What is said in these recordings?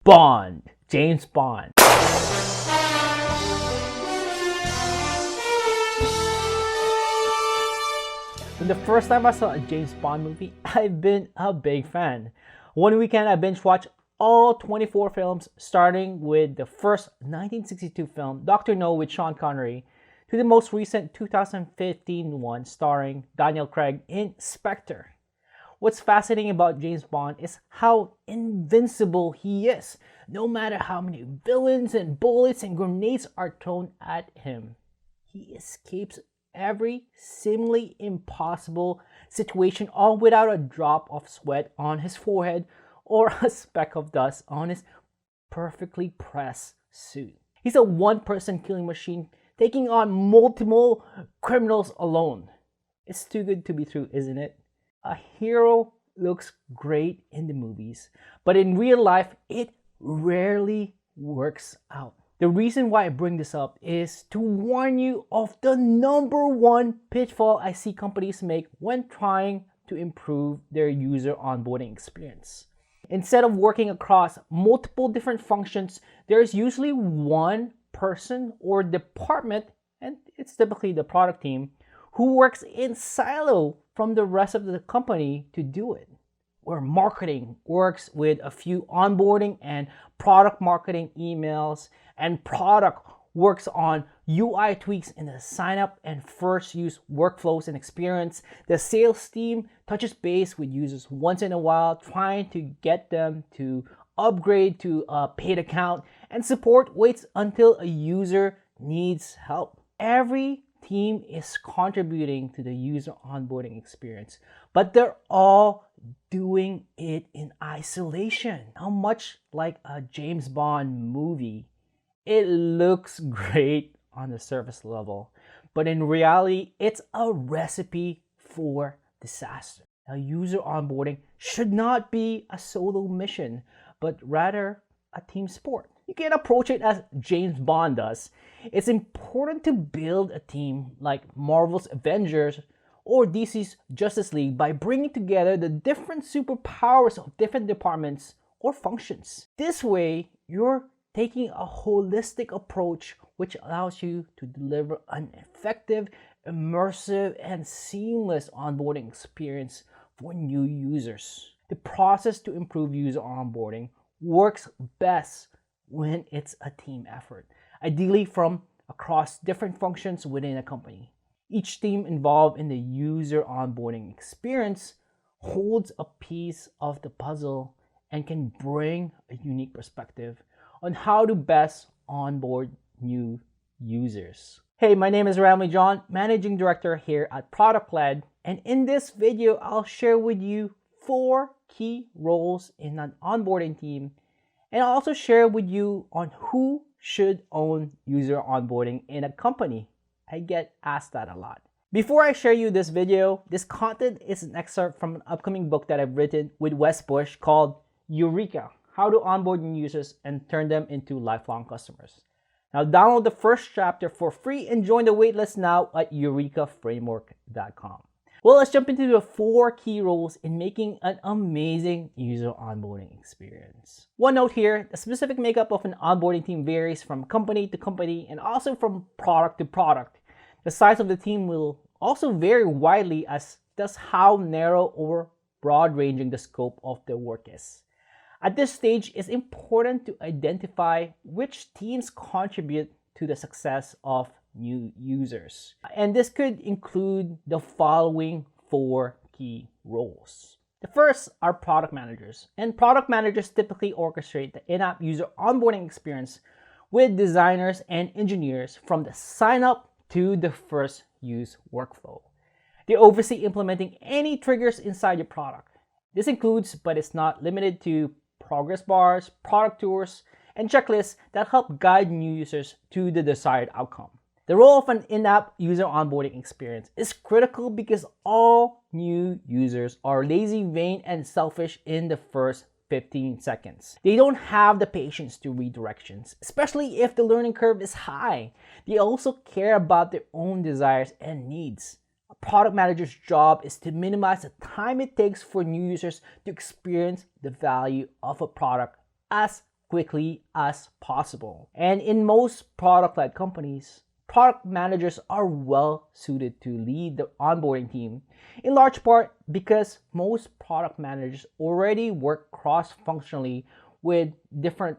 Bond, James Bond. When the first time I saw a James Bond movie, I've been a big fan. One weekend I binge watched all 24 films, starting with the first 1962 film, Dr. No with Sean Connery, to the most recent 2015 one starring Daniel Craig in Spectre. What's fascinating about James Bond is how invincible he is, no matter how many villains and bullets and grenades are thrown at him. He escapes every seemingly impossible situation all without a drop of sweat on his forehead or a speck of dust on his perfectly pressed suit. He's a one-person killing machine taking on multiple criminals alone. It's too good to be true, isn't it? A hero looks great in the movies, but in real life, it rarely works out. The reason why I bring this up is to warn you of the #1 pitfall I see companies make when trying to improve their user onboarding experience. Instead of working across multiple different functions, there's usually one person or department, and it's typically the product team, who works in silo from the rest of the company to do it. Where marketing works with a few onboarding and product marketing emails, and product works on UI tweaks in the sign up and first use workflows and experience. The sales team touches base with users once in a while, trying to get them to upgrade to a paid account, and support waits until a user needs help. Every team is contributing to the user onboarding experience, but they're all doing it in isolation. How much like a James Bond movie. It looks great on the surface level, but in reality, it's a recipe for disaster. Now, user onboarding should not be a solo mission, but rather a team sport. You can approach it as James Bond does. It's important to build a team like Marvel's Avengers or DC's Justice League by bringing together the different superpowers of different departments or functions. This way, you're taking a holistic approach which allows you to deliver an effective, immersive, and seamless onboarding experience for new users. The process to improve user onboarding works best when it's a team effort, ideally from across different functions within a company. Each team involved in the user onboarding experience holds a piece of the puzzle and can bring a unique perspective on how to best onboard new users. Hey, my name is Ramli John, Managing Director here at ProductLed, and in this video, I'll share with you 4 key roles in an onboarding team, and I'll also share with you on who should own user onboarding in a company. I get asked that a lot. Before I share you this video, this content is an excerpt from an upcoming book that I've written with Wes Bush called Eureka: How to Onboard New Users and Turn Them into Lifelong Customers. Now download the first chapter for free and join the waitlist now at eurekaframework.com. Well, let's jump into the 4 key roles in making an amazing user onboarding experience. One note here, the specific makeup of an onboarding team varies from company to company and also from product to product. The size of the team will also vary widely, as does how narrow or broad-ranging the scope of the work is. At this stage, it's important to identify which teams contribute to the success of new users. And this could include the following 4 key roles. The first are product managers, and product managers typically orchestrate the in-app user onboarding experience with designers and engineers from the sign-up to the first use workflow. They oversee implementing any triggers inside your product. This includes, but is not limited to, progress bars, product tours, and checklists that help guide new users to the desired outcome. The role of an in-app user onboarding experience is critical because all new users are lazy, vain, and selfish in the first 15 seconds. They don't have the patience to read directions, especially if the learning curve is high. They also care about their own desires and needs. A product manager's job is to minimize the time it takes for new users to experience the value of a product as quickly as possible. And in most product-led companies, product managers are well suited to lead the onboarding team, in large part because most product managers already work cross-functionally with different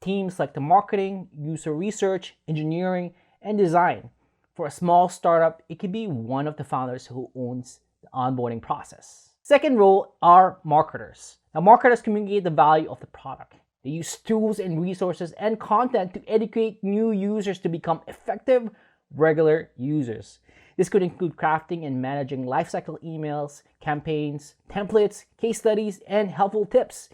teams like the marketing, user research, engineering, and design. For a small startup, it could be one of the founders who owns the onboarding process. Second role are marketers. Now, marketers communicate the value of the product. They use tools and resources and content to educate new users to become effective, regular users. This could include crafting and managing lifecycle emails, campaigns, templates, case studies, and helpful tips,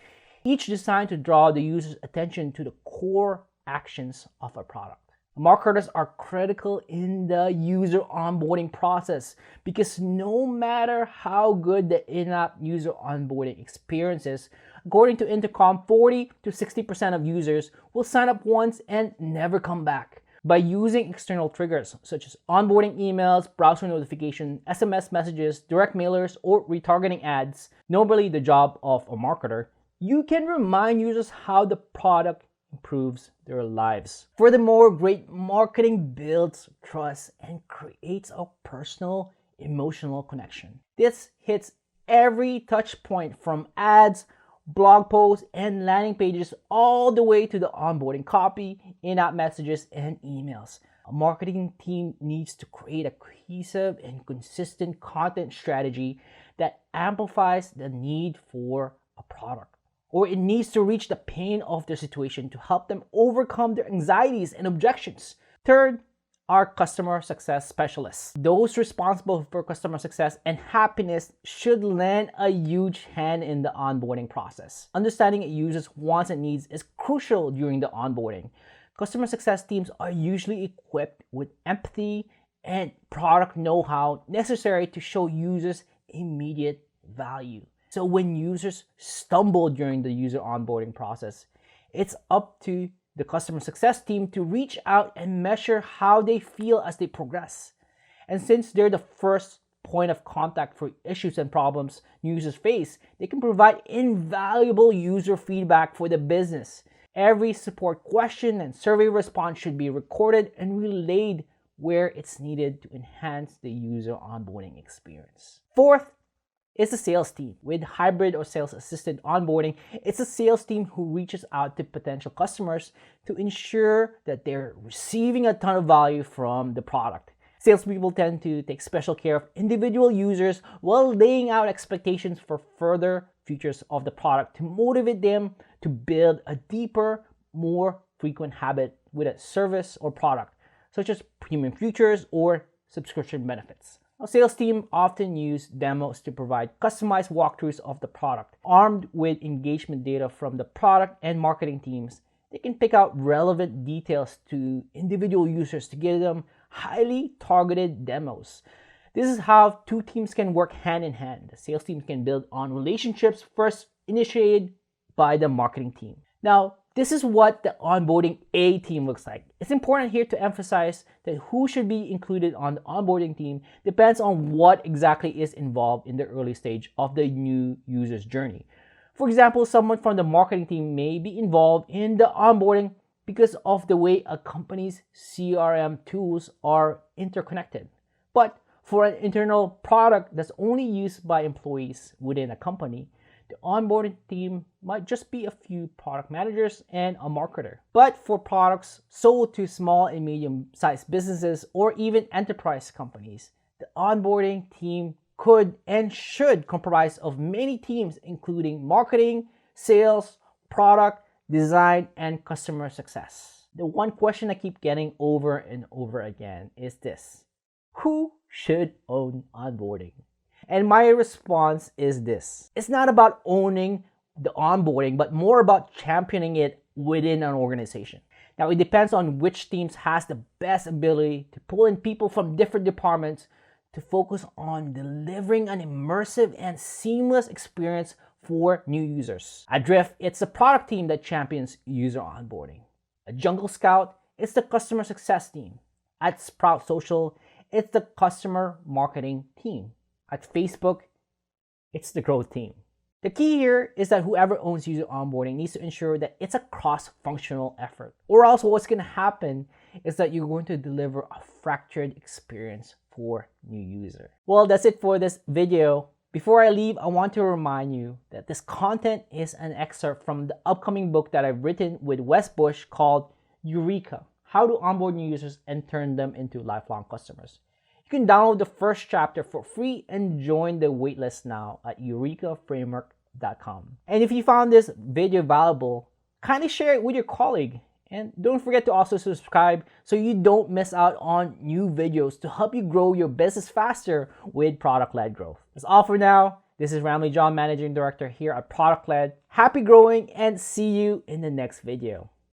each designed to draw the user's attention to the core actions of a product. Marketers are critical in the user onboarding process because no matter how good the in-app user onboarding experience is, according to Intercom, 40 to 60% of users will sign up once and never come back. By using external triggers such as onboarding emails, browser notifications, SMS messages, direct mailers, or retargeting ads, normally the job of a marketer, you can remind users how the product improves their lives. Furthermore, great marketing builds trust and creates a personal, emotional connection. This hits every touch point from ads, blog posts, and landing pages all the way to the onboarding copy, in-app messages, and emails. A marketing team needs to create a cohesive and consistent content strategy that amplifies the need for a product, or it needs to reach the pain of their situation to help them overcome their anxieties and objections. Third, are customer success specialists. Those responsible for customer success and happiness should lend a huge hand in the onboarding process. Understanding a user's wants and needs is crucial during the onboarding. Customer success teams are usually equipped with empathy and product know-how necessary to show users immediate value. So when users stumble during the user onboarding process, it's up to the customer success team to reach out and measure how they feel as they progress. And since they're the first point of contact for issues and problems users face, they can provide invaluable user feedback for the business. Every support question and survey response should be recorded and relayed where it's needed to enhance the user onboarding experience. Fourth, it's a sales team. With hybrid or sales-assisted onboarding, it's a sales team who reaches out to potential customers to ensure that they're receiving a ton of value from the product. Salespeople tend to take special care of individual users while laying out expectations for further features of the product to motivate them to build a deeper, more frequent habit with a service or product, such as premium features or subscription benefits. A sales team often use demos to provide customized walkthroughs of the product. Armed with engagement data from the product and marketing teams, they can pick out relevant details to individual users to give them highly targeted demos. This is how two teams can work hand in hand. The sales team can build on relationships first initiated by the marketing team. Now, this is what the onboarding A team looks like. It's important here to emphasize that who should be included on the onboarding team depends on what exactly is involved in the early stage of the new user's journey. For example, someone from the marketing team may be involved in the onboarding because of the way a company's CRM tools are interconnected. But for an internal product that's only used by employees within a company, the onboarding team might just be a few product managers and a marketer. But for products sold to small and medium-sized businesses or even enterprise companies, the onboarding team could and should comprise of many teams, including marketing, sales, product, design, and customer success. The one question I keep getting over and over again is this: who should own onboarding? And my response is this: it's not about owning the onboarding, but more about championing it within an organization. Now, it depends on which teams has the best ability to pull in people from different departments to focus on delivering an immersive and seamless experience for new users. At Drift, it's the product team that champions user onboarding. At Jungle Scout, it's the customer success team. At Sprout Social, it's the customer marketing team. At Facebook, it's the growth team. The key here is that whoever owns user onboarding needs to ensure that it's a cross-functional effort. Or else what's going to happen is that you're going to deliver a fractured experience for new user. Well, that's it for this video. Before I leave, I want to remind you that this content is an excerpt from the upcoming book that I've written with Wes Bush called Eureka: How to Onboard New Users and Turn Them into Lifelong Customers. You can download the first chapter for free and join the waitlist now at eurekaframework.com. And if you found this video valuable, kindly share it with your colleague. And don't forget to also subscribe so you don't miss out on new videos to help you grow your business faster with product-led growth. That's all for now. This is Ramli John, Managing Director here at ProductLed. Happy growing and see you in the next video.